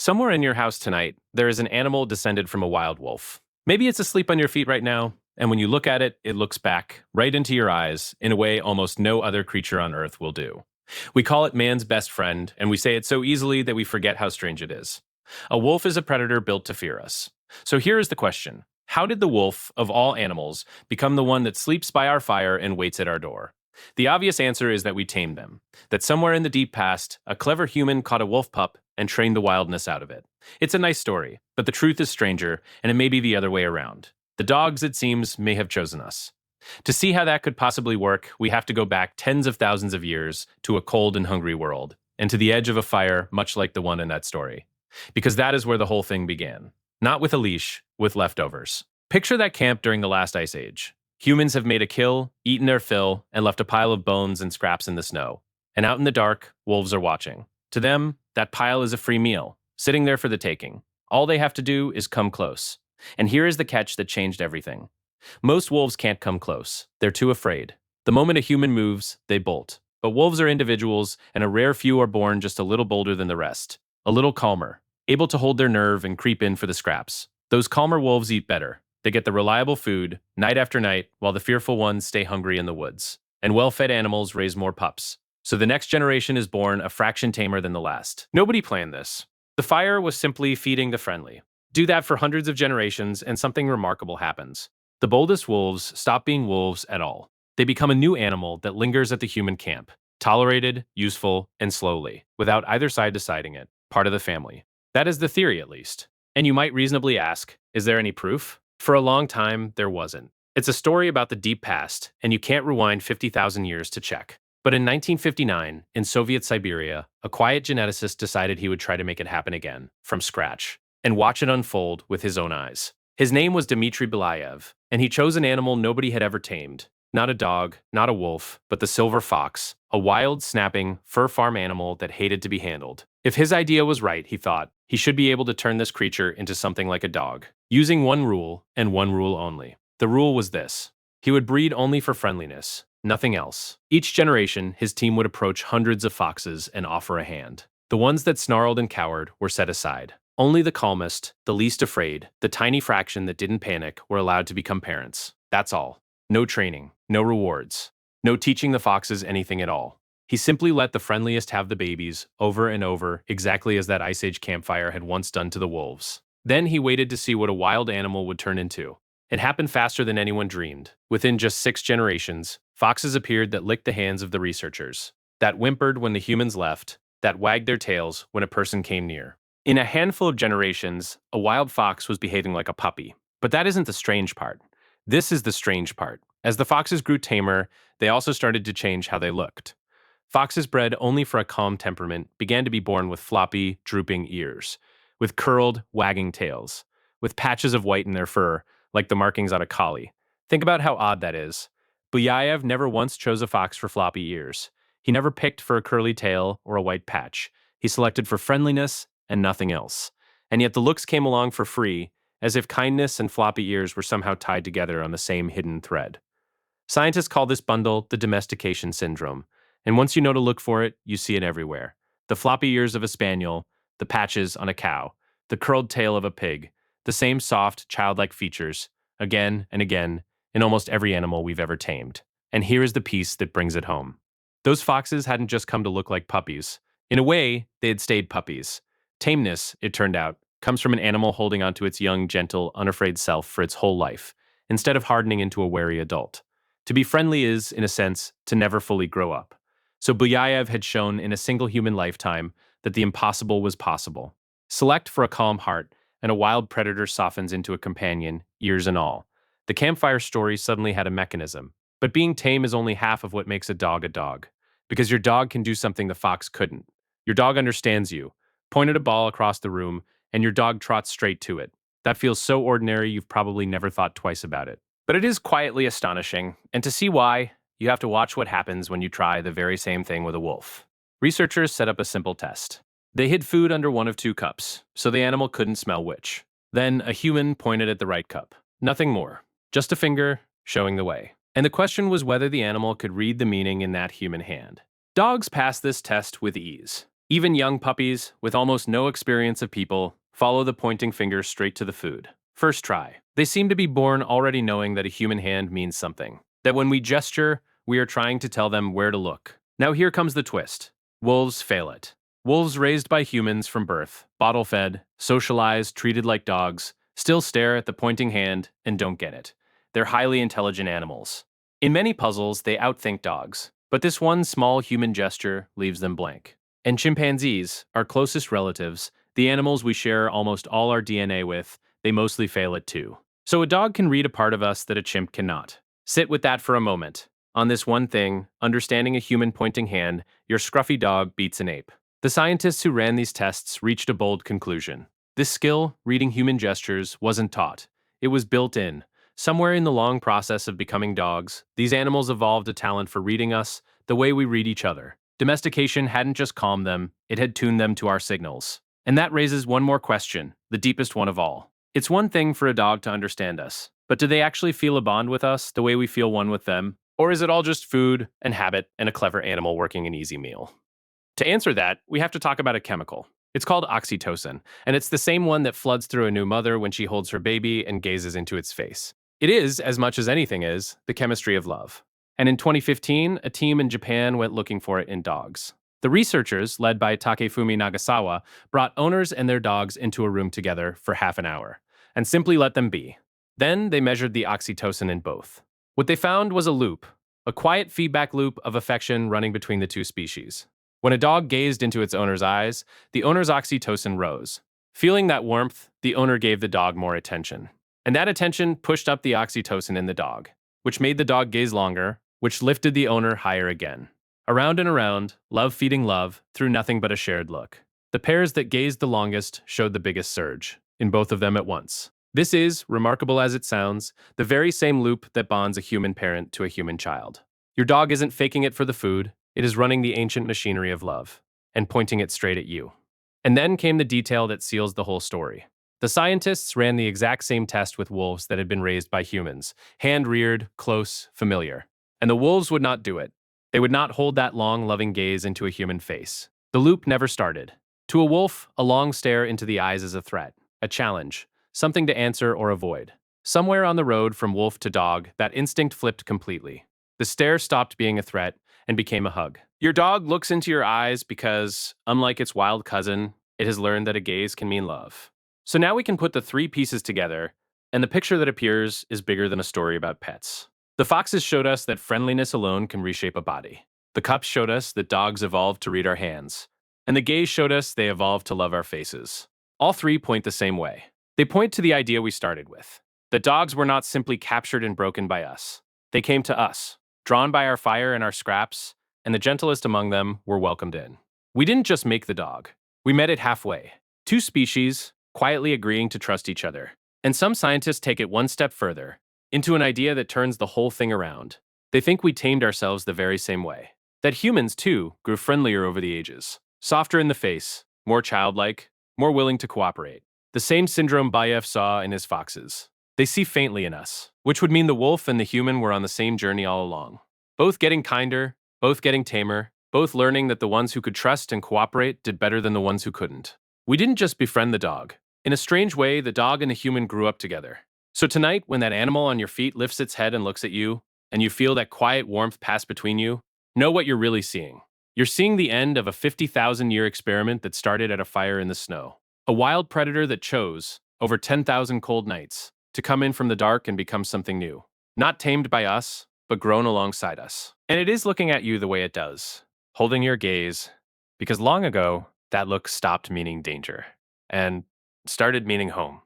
Somewhere in your house tonight, there is an animal descended from a wild wolf. Maybe it's asleep on your feet right now, and when you look at it, it looks back right into your eyes in a way almost no other creature on earth will do. We call it man's best friend, and we say it so easily that we forget how strange it is. A wolf is a predator built to fear us. So here is the question. How did the wolf, of all animals, become the one that sleeps by our fire and waits at our door? The obvious answer is that we tamed them. That somewhere in the deep past, a clever human caught a wolf pup and trained the wildness out of it. It's a nice story, but the truth is stranger, and it may be the other way around. The dogs, it seems, may have chosen us. To see how that could possibly work, we have to go back tens of thousands of years to a cold and hungry world, and to the edge of a fire much like the one in that story. Because that is where the whole thing began. Not with a leash, with leftovers. Picture that camp during the last ice age. Humans have made a kill, eaten their fill, and left a pile of bones and scraps in the snow. And out in the dark, wolves are watching. To them, that pile is a free meal, sitting there for the taking. All they have to do is come close. And here is the catch that changed everything. Most wolves can't come close. They're too afraid. The moment a human moves, they bolt. But wolves are individuals, and a rare few are born just a little bolder than the rest. A little calmer, able to hold their nerve and creep in for the scraps. Those calmer wolves eat better. They get the reliable food, night after night, while the fearful ones stay hungry in the woods. And well-fed animals raise more pups. So the next generation is born a fraction tamer than the last. Nobody planned this. The fire was simply feeding the friendly. Do that for hundreds of generations, and something remarkable happens. The boldest wolves stop being wolves at all. They become a new animal that lingers at the human camp, tolerated, useful, and slowly, without either side deciding it, part of the family. That is the theory, at least. And you might reasonably ask, is there any proof? For a long time, there wasn't. It's a story about the deep past, and you can't rewind 50,000 years to check. But in 1959, in Soviet Siberia, a quiet geneticist decided he would try to make it happen again, from scratch, and watch it unfold with his own eyes. His name was Dmitry Belayev, and he chose an animal nobody had ever tamed. Not a dog, not a wolf, but the silver fox, a wild, snapping, fur farm animal that hated to be handled. If his idea was right, he thought, he should be able to turn this creature into something like a dog, using one rule, and one rule only. The rule was this. He would breed only for friendliness, nothing else. Each generation, his team would approach hundreds of foxes and offer a hand. The ones that snarled and cowered were set aside. Only the calmest, the least afraid, the tiny fraction that didn't panic were allowed to become parents. That's all. No training, no rewards, no teaching the foxes anything at all. He simply let the friendliest have the babies, over and over, exactly as that Ice Age campfire had once done to the wolves. Then he waited to see what a wild animal would turn into. It happened faster than anyone dreamed. Within just 6 generations, foxes appeared that licked the hands of the researchers, that whimpered when the humans left, that wagged their tails when a person came near. In a handful of generations, a wild fox was behaving like a puppy. But that isn't the strange part. This is the strange part. As the foxes grew tamer, they also started to change how they looked. Foxes bred only for a calm temperament began to be born with floppy, drooping ears, with curled, wagging tails, with patches of white in their fur, like the markings on a collie. Think about how odd that is. Buyayev never once chose a fox for floppy ears. He never picked for a curly tail or a white patch. He selected for friendliness and nothing else. And yet the looks came along for free, as if kindness and floppy ears were somehow tied together on the same hidden thread. Scientists call this bundle the domestication syndrome, and once you know to look for it, you see it everywhere. The floppy ears of a spaniel, the patches on a cow, the curled tail of a pig, the same soft, childlike features, again and again, in almost every animal we've ever tamed. And here is the piece that brings it home. Those foxes hadn't just come to look like puppies. In a way, they had stayed puppies. Tameness, it turned out, comes from an animal holding onto its young, gentle, unafraid self for its whole life, instead of hardening into a wary adult. To be friendly is, in a sense, to never fully grow up. So Buyayev had shown in a single human lifetime that the impossible was possible. Select for a calm heart, and a wild predator softens into a companion, ears and all. The campfire story suddenly had a mechanism. But being tame is only half of what makes a dog, because your dog can do something the fox couldn't. Your dog understands you. Point at a ball across the room, and your dog trots straight to it. That feels so ordinary you've probably never thought twice about it. But it is quietly astonishing, and to see why, you have to watch what happens when you try the very same thing with a wolf. Researchers set up a simple test. They hid food under one of 2 cups, so the animal couldn't smell which. Then a human pointed at the right cup. Nothing more. Just a finger, showing the way. And the question was whether the animal could read the meaning in that human hand. Dogs passed this test with ease. Even young puppies, with almost no experience of people, follow the pointing finger straight to the food. First try. They seem to be born already knowing that a human hand means something. That when we gesture, we are trying to tell them where to look. Now here comes the twist. Wolves fail it. Wolves raised by humans from birth, bottle-fed, socialized, treated like dogs, still stare at the pointing hand and don't get it. They're highly intelligent animals. In many puzzles, they outthink dogs, but this one small human gesture leaves them blank. And chimpanzees, our closest relatives, the animals we share almost all our DNA with, they mostly fail it too. So a dog can read a part of us that a chimp cannot. Sit with that for a moment. On this one thing, understanding a human pointing hand, your scruffy dog beats an ape. The scientists who ran these tests reached a bold conclusion. This skill, reading human gestures, wasn't taught. It was built in. Somewhere in the long process of becoming dogs, these animals evolved a talent for reading us the way we read each other. Domestication hadn't just calmed them, it had tuned them to our signals. And that raises one more question, the deepest one of all. It's one thing for a dog to understand us, but do they actually feel a bond with us the way we feel one with them? Or is it all just food and habit and a clever animal working an easy meal? To answer that, we have to talk about a chemical. It's called oxytocin, and it's the same one that floods through a new mother when she holds her baby and gazes into its face. It is, as much as anything is, the chemistry of love. And in 2015, a team in Japan went looking for it in dogs. The researchers, led by Takefumi Nagasawa, brought owners and their dogs into a room together for half an hour, and simply let them be. Then they measured the oxytocin in both. What they found was a loop, a quiet feedback loop of affection running between the two species. When a dog gazed into its owner's eyes, the owner's oxytocin rose. Feeling that warmth, the owner gave the dog more attention. And that attention pushed up the oxytocin in the dog, which made the dog gaze longer, which lifted the owner higher again. Around and around, love feeding love, through nothing but a shared look. The pairs that gazed the longest showed the biggest surge, in both of them at once. This is, remarkable as it sounds, the very same loop that bonds a human parent to a human child. Your dog isn't faking it for the food, it is running the ancient machinery of love, and pointing it straight at you. And then came the detail that seals the whole story. The scientists ran the exact same test with wolves that had been raised by humans, hand-reared, close, familiar. And the wolves would not do it. They would not hold that long, loving gaze into a human face. The loop never started. To a wolf, a long stare into the eyes is a threat, a challenge, something to answer or avoid. Somewhere on the road from wolf to dog, that instinct flipped completely. The stare stopped being a threat and became a hug. Your dog looks into your eyes because, unlike its wild cousin, it has learned that a gaze can mean love. So now we can put the three pieces together, and the picture that appears is bigger than a story about pets. The foxes showed us that friendliness alone can reshape a body. The cups showed us that dogs evolved to read our hands. And the gaze showed us they evolved to love our faces. All three point the same way. They point to the idea we started with. That dogs were not simply captured and broken by us. They came to us, drawn by our fire and our scraps, and the gentlest among them were welcomed in. We didn't just make the dog. We met it halfway. Two species, quietly agreeing to trust each other. And some scientists take it one step further, into an idea that turns the whole thing around. They think we tamed ourselves the very same way. That humans, too, grew friendlier over the ages. Softer in the face, more childlike, more willing to cooperate. The same syndrome Bayev saw in his foxes. They see faintly in us, which would mean the wolf and the human were on the same journey all along. Both getting kinder, both getting tamer, both learning that the ones who could trust and cooperate did better than the ones who couldn't. We didn't just befriend the dog. In a strange way, the dog and the human grew up together. So tonight, when that animal on your feet lifts its head and looks at you, and you feel that quiet warmth pass between you, know what you're really seeing. You're seeing the end of a 50,000-year experiment that started at a fire in the snow. A wild predator that chose, over 10,000 cold nights, to come in from the dark and become something new. Not tamed by us, but grown alongside us. And it is looking at you the way it does, holding your gaze, because long ago, that look stopped meaning danger and started meaning home.